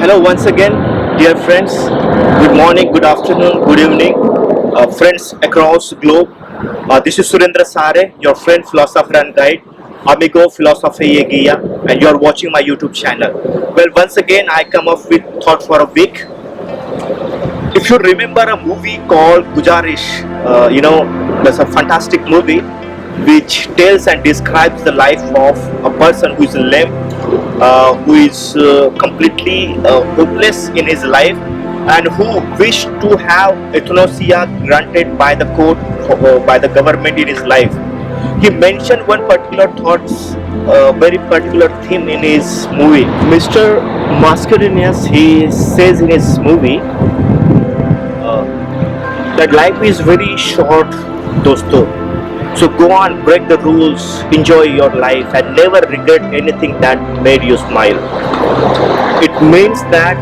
Hello once again, dear friends. Good morning, good afternoon, good evening, friends across the globe. This is Surendra Sare, your friend, philosopher and guide, Amigo Philosophy Yegiya, and you're watching my YouTube channel. Well, once again, I come up with thought for a week. If you remember a movie called Gujarish, there's a fantastic movie which tells and describes the life of a person who is lame, who is completely hopeless in his life, and who wished to have euthanasia granted by the court, by the government in his life. He mentioned one particular thoughts, very particular theme in his movie. Mr. Mascarenhas, he says in his movie that life is very short, dosto. So go on, break the rules, enjoy your life, and never regret anything that made you smile. It means that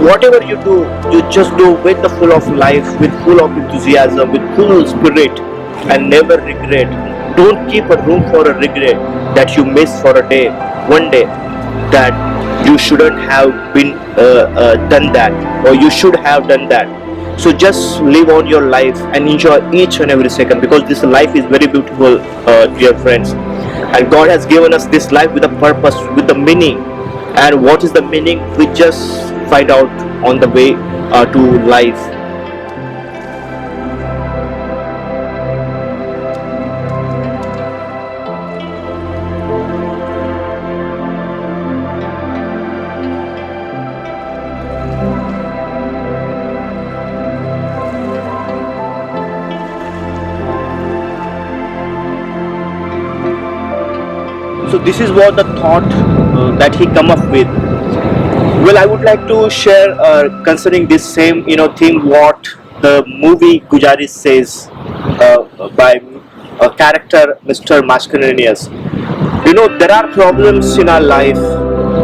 whatever you do, you just do with the full of life, with full of enthusiasm, with full spirit, and never regret. Don't keep a room for a regret that you miss for a day, one day, that you shouldn't have been done that, or you should have done that. So just live on your life and enjoy each and every second, because this life is very beautiful, dear friends. And God has given us this life with a purpose, with a meaning. And what is the meaning? We just find out on the way to life. So this is what the thought that he come up with. Well, I would like to share concerning this same theme what the movie Gujaris says by a character Mr. Mascarenhas. There are problems in our life,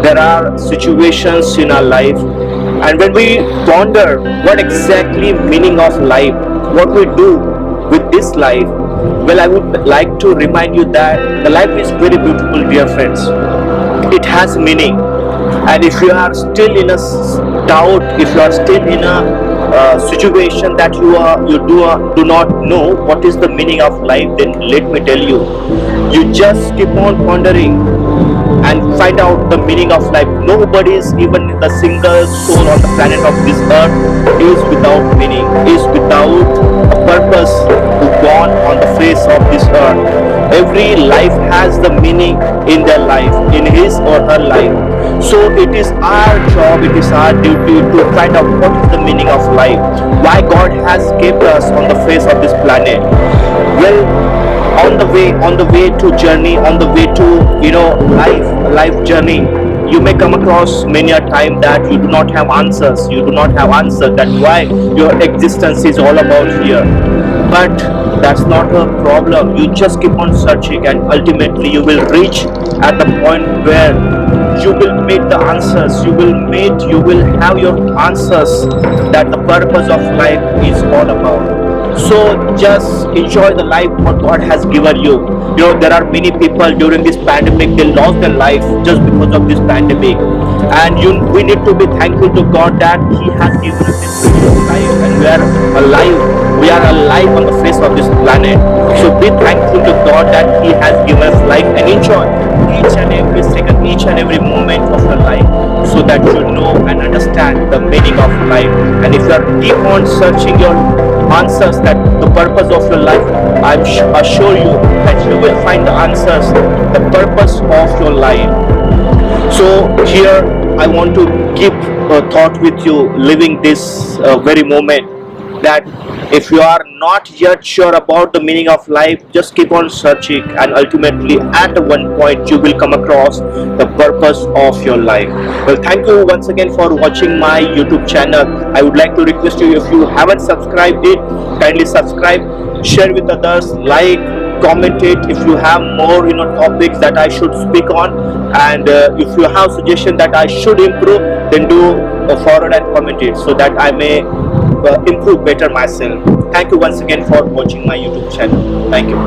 there are situations in our life, and when we ponder what exactly meaning of life, what we do with this life, well, I would like to remind you that the life is very beautiful, dear friends. It has meaning, and if you are still in a doubt, if you are still in a situation that you do not know what is the meaning of life, then let me tell you, you just keep on pondering and find out the meaning of life. Nobody is, even the single soul on the planet of this earth, is without meaning, is without a purpose to born on the face of this earth. Every life has the meaning in their life, in his or her life. So it is our job, it is our duty to find out what is the meaning of life, why God has kept us on the face of this planet. Well, on the way to journey, on the way to life journey, you may come across many a time that you do not have answers, you do not have answer that why your existence is all about here. But that's not a problem. You just keep on searching, and ultimately you will reach at the point where you will meet the answers, you will have your answers, that the purpose of life is all about. So just enjoy the life what God has given you. There are many people during this pandemic, they lost their life just because of this pandemic, and we need to be thankful to God that He has given us this beautiful life, and we are alive. We are alive on the face of this planet. So be thankful to God that He has given us life, and enjoy each and every second, each and every moment of your life, so that you know and understand the meaning of life. And if you are keep on searching your answers, that the purpose of your life, assure you that you will find the answers, the purpose of your life. So here I want to keep a thought with you, living this very moment, that if you are not yet sure about the meaning of life, just keep on searching, and ultimately at one point you will come across the purpose of your life. Well, thank you once again for watching my YouTube channel. I would like to request you, if you haven't subscribed it, kindly subscribe, share with others, like, comment it. If you have more topics that I should speak on, and if you have suggestion that I should improve, then do forward and comment it, so that I may improve better myself. Thank you once again for watching my YouTube channel. Thank you.